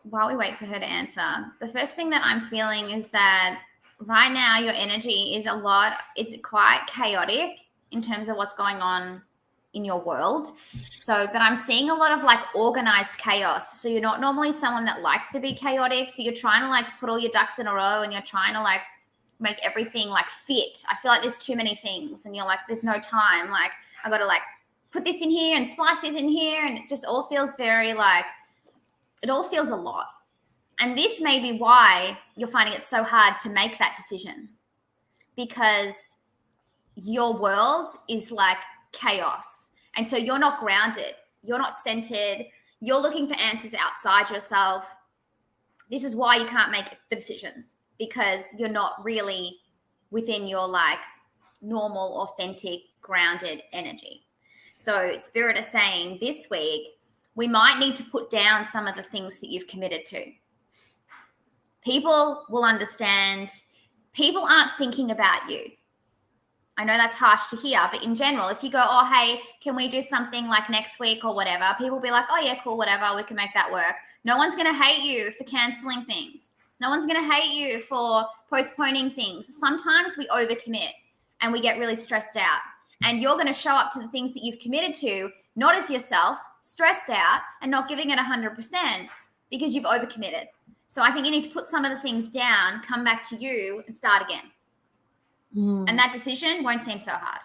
while we wait for her to answer, the first thing that I'm feeling is that right now your energy is it's quite chaotic in terms of what's going on in your world. So, but I'm seeing a lot of like organized chaos. So you're not normally someone that likes to be chaotic. So you're trying to like put all your ducks in a row and you're trying to like make everything like fit. I feel like there's too many things and you're like, there's no time. Like I got to like put this in here and slice this in here. And it just all feels very like, it all feels a lot. And this may be why you're finding it so hard to make that decision, because your world is like chaos. And so you're not grounded. You're not centered. You're looking for answers outside yourself. This is why you can't make the decisions, because you're not really within your like normal, authentic, grounded energy. So Spirit is saying this week, we might need to put down some of the things that you've committed to. People will understand. People aren't thinking about you. I know that's harsh to hear, but in general, if you go, oh, hey, can we do something like next week or whatever? People will be like, oh, yeah, cool, whatever. We can make that work. No one's going to hate you for canceling things. No one's going to hate you for postponing things. Sometimes we overcommit and we get really stressed out. And you're going to show up to the things that you've committed to, not as yourself, stressed out and not giving it 100% because you've overcommitted. So I think you need to put some of the things down, come back to you and start again. And that decision won't seem so hard.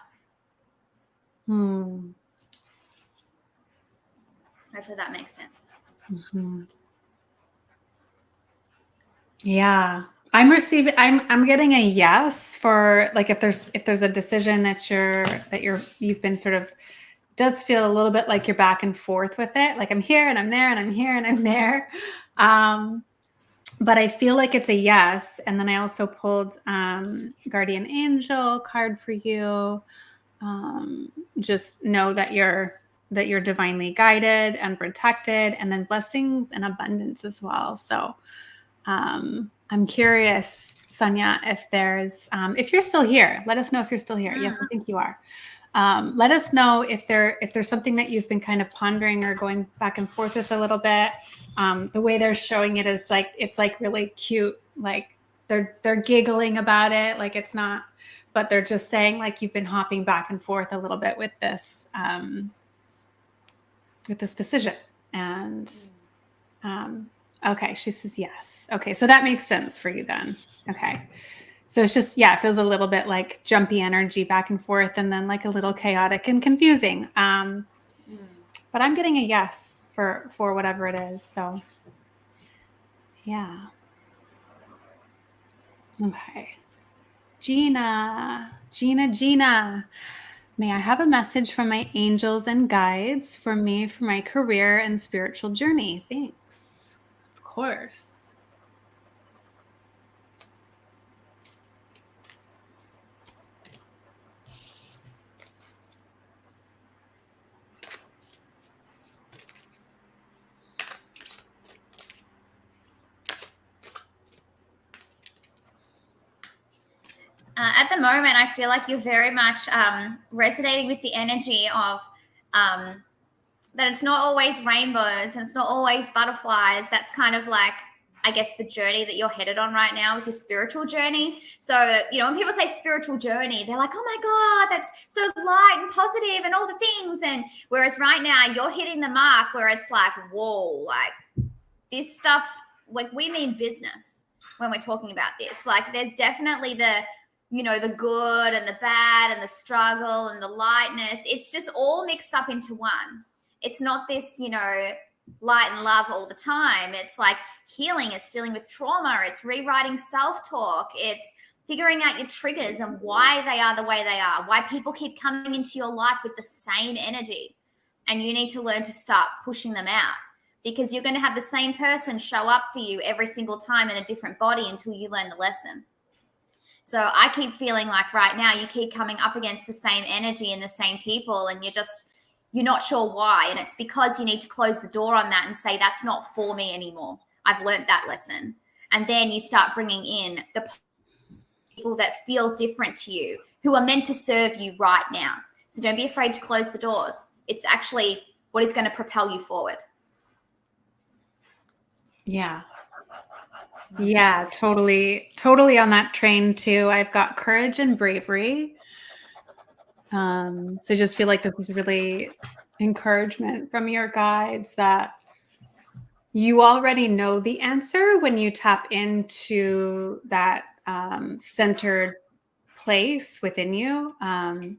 Hopefully that makes sense. Mm-hmm. Yeah. I'm getting a yes for like, if there's a decision that you've been sort of, does feel a little bit like you're back and forth with it. Like I'm here and I'm there and I'm here and I'm there. But I feel like it's a yes. And then I also pulled Guardian Angel card for you. Just know that you're divinely guided and protected, and then blessings and abundance as well. So I'm curious, Sonia, if if you're still here, let us know if you're still here. Yes, I think you are. Let us know if there's something that you've been kind of pondering or going back and forth with a little bit. The way they're showing it is like, it's like really cute. Like they're giggling about it. Like it's not, but they're just saying like you've been hopping back and forth a little bit with this decision. And okay, she says yes. Okay, so that makes sense for you then. Okay. So it's just, yeah, it feels a little bit like jumpy energy back and forth and then like a little chaotic and confusing. But I'm getting a yes for whatever it is. So yeah. Okay. Gina. May I have a message from my angels and guides for me for my career and spiritual journey? Thanks. Of course. At the moment, I feel like you're very much resonating with the energy of that it's not always rainbows and it's not always butterflies. That's kind of like, I guess, the journey that you're headed on right now with your spiritual journey. So, when people say spiritual journey, they're like, oh my God, that's so light and positive and all the things. And whereas right now you're hitting the mark where it's like, whoa, like this stuff, like we mean business when we're talking about this. Like there's definitely the good and the bad and the struggle and the lightness. It's just all mixed up into one. It's not this, light and love all the time. It's like healing. It's dealing with trauma. It's rewriting self-talk. It's figuring out your triggers and why they are the way they are, why people keep coming into your life with the same energy. And you need to learn to start pushing them out, because you're going to have the same person show up for you every single time in a different body until you learn the lesson. So I keep feeling like right now you keep coming up against the same energy and the same people, and you're not sure why. And it's because you need to close the door on that and say, that's not for me anymore. I've learned that lesson. And then you start bringing in the people that feel different to you, who are meant to serve you right now. So don't be afraid to close the doors. It's actually what is going to propel you forward. Yeah. Yeah, totally, totally on that train too. I've got courage and bravery. So I just feel like this is really encouragement from your guides that you already know the answer when you tap into that centered place within you. And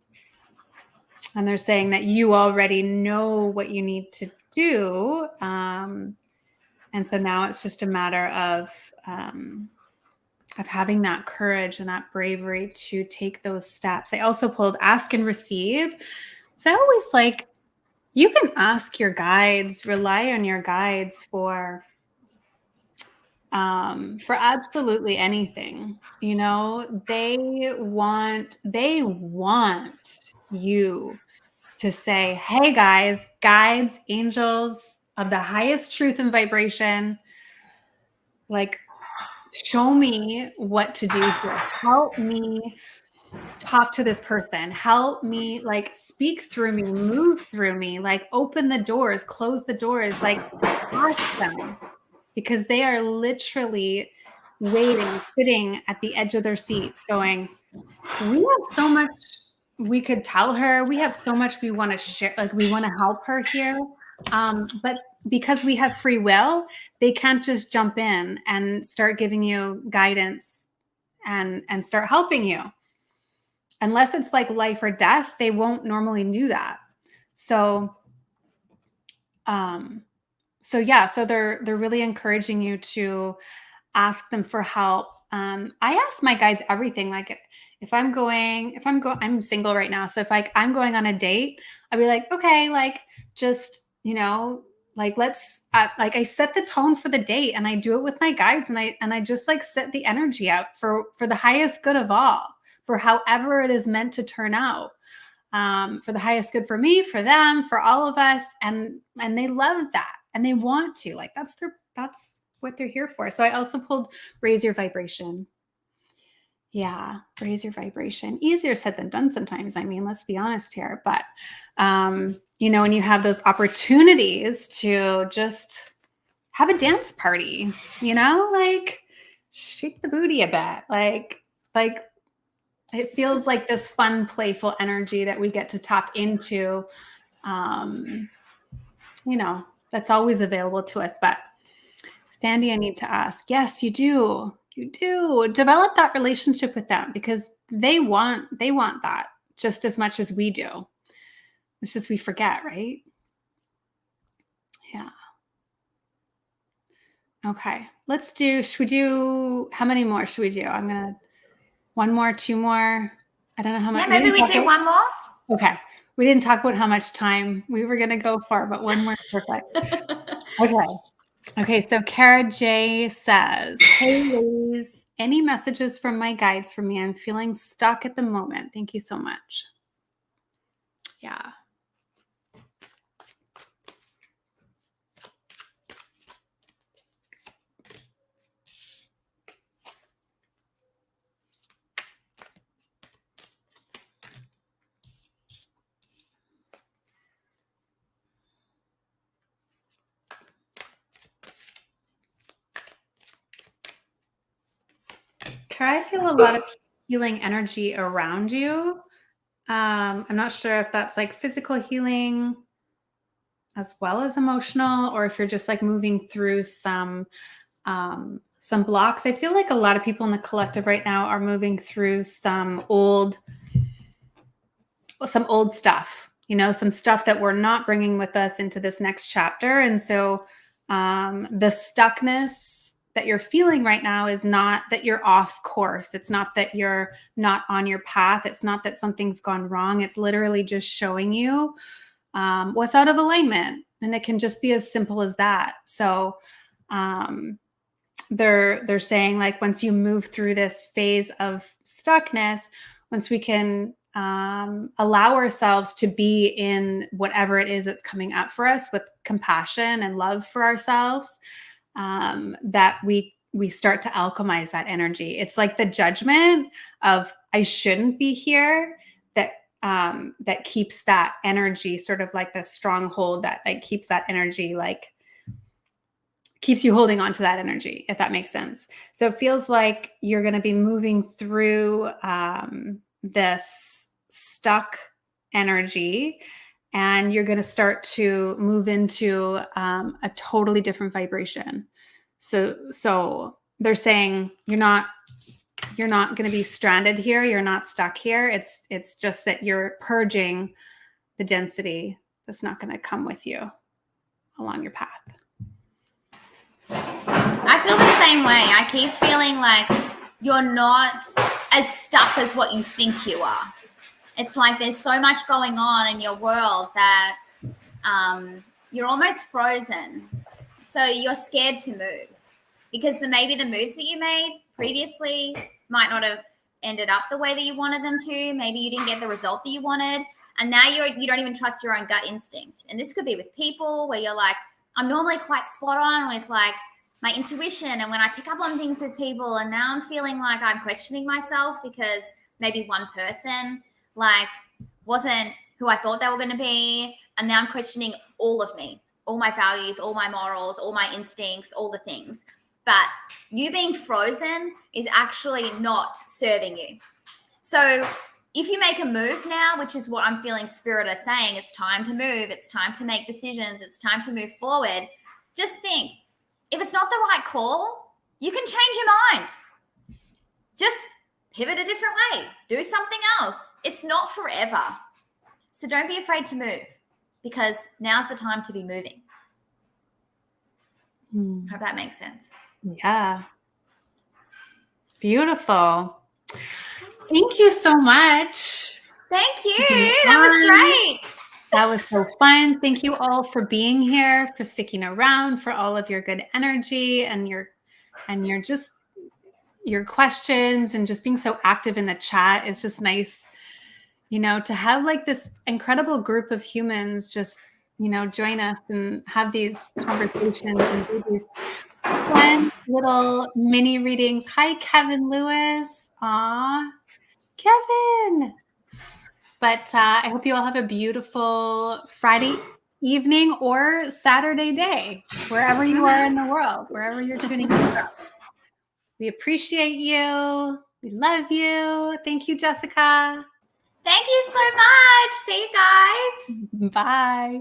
they're saying that you already know what you need to do. And so now it's just a matter of having that courage and that bravery to take those steps. I also pulled ask and receive. So I always like, you can ask your guides, rely on your guides for absolutely anything. You know, they want you to say, hey guys, guides, angels of the highest truth and vibration, like, show me what to do here. Help me talk to this person. Help me, like, speak through me, move through me, like, open the doors, close the doors, like, ask them, because they are literally waiting, sitting at the edge of their seats going, we have so much we could tell her. We have so much we want to share. Like, we want to help her here. But because we have free will, they can't just jump in and start giving you guidance and start helping you. Unless it's like life or death, they won't normally do that. So, so they're really encouraging you to ask them for help. I ask my guides everything. Like, I'm single right now. So if I'm going on a date, I'd be like, okay, like, just, like, let's, like, I set the tone for the date, and I do it with my guides, and I just, like, set the energy out for the highest good of all, for however it is meant to turn out. For the highest good for me, for them, for all of us. And they love that. And they want to, like, that's what they're here for. So I also pulled raise your vibration. Yeah, raise your vibration. Easier said than done sometimes. I mean, let's be honest here. But, when you have those opportunities to just have a dance party, like, shake the booty a bit. Like, it feels like this fun, playful energy that we get to tap into, that's always available to us. But Sandy, I need to ask, yes, you do. You do develop that relationship with them, because they want that just as much as we do. It's just we forget, right? Yeah. Okay. Should we do, how many more should we do? One more, two more. I don't know how much. Yeah, maybe we do one more. Okay. We didn't talk about how much time we were going to go for, but one more is perfect. Okay. So Kara J says, hey, ladies, any messages from my guides for me? I'm feeling stuck at the moment. Thank you so much. Yeah. Kara, I feel a lot of healing energy around you. I'm not sure if that's like physical healing as well as emotional, or if you're just like moving through some blocks. I feel like a lot of people in the collective right now are moving through some old stuff, some stuff that we're not bringing with us into this next chapter. And so the stuckness that you're feeling right now is not that you're off course. It's not that you're not on your path. It's not that something's gone wrong. It's literally just showing you what's out of alignment. And it can just be as simple as that. So they're saying, like, once you move through this phase of stuckness, once we can allow ourselves to be in whatever it is that's coming up for us with compassion and love for ourselves, that we start to alchemize that energy. It's like the judgment of I shouldn't be here that keeps that energy sort of like the stronghold that like keeps that energy like keeps you holding on to that energy, if that makes sense. So it feels like you're going to be moving through this stuck energy, and you're going to start to move into a totally different vibration. So they're saying you're not going to be stranded here. You're not stuck here. It's just that you're purging the density that's not going to come with you along your path. I feel the same way. I keep feeling like you're not as stuck as what you think you are. It's like there's so much going on in your world that you're almost frozen. So you're scared to move because maybe the moves that you made previously might not have ended up the way that you wanted them to. Maybe you didn't get the result that you wanted. And now you don't even trust your own gut instinct. And this could be with people where you're like, I'm normally quite spot on with like my intuition. And when I pick up on things with people, and now I'm feeling like I'm questioning myself because maybe one person like wasn't who I thought they were going to be. And now I'm questioning all of me, all my values, all my morals, all my instincts, all the things. But you being frozen is actually not serving you. So if you make a move now, which is what I'm feeling Spirit are saying, it's time to move, it's time to make decisions, it's time to move forward. Just think, if it's not the right call, you can change your mind. Just pivot a different way, do something else. It's not forever. So don't be afraid to move, because now's the time to be moving. Hope that makes sense. Yeah. Beautiful. Thank you so much. Thank you. That was great. That was so fun. Thank you all for being here, for sticking around, for all of your good energy and your questions, and just being so active in the chat. It's just nice, to have like this incredible group of humans just, join us and have these conversations and do these fun little mini readings. Hi, Kevin Lewis. Aw, Kevin. But I hope you all have a beautiful Friday evening or Saturday day, wherever you are in the world, wherever you're tuning in from. We appreciate you. We love you. Thank you, Jessica. Thank you so much. See you guys. Bye.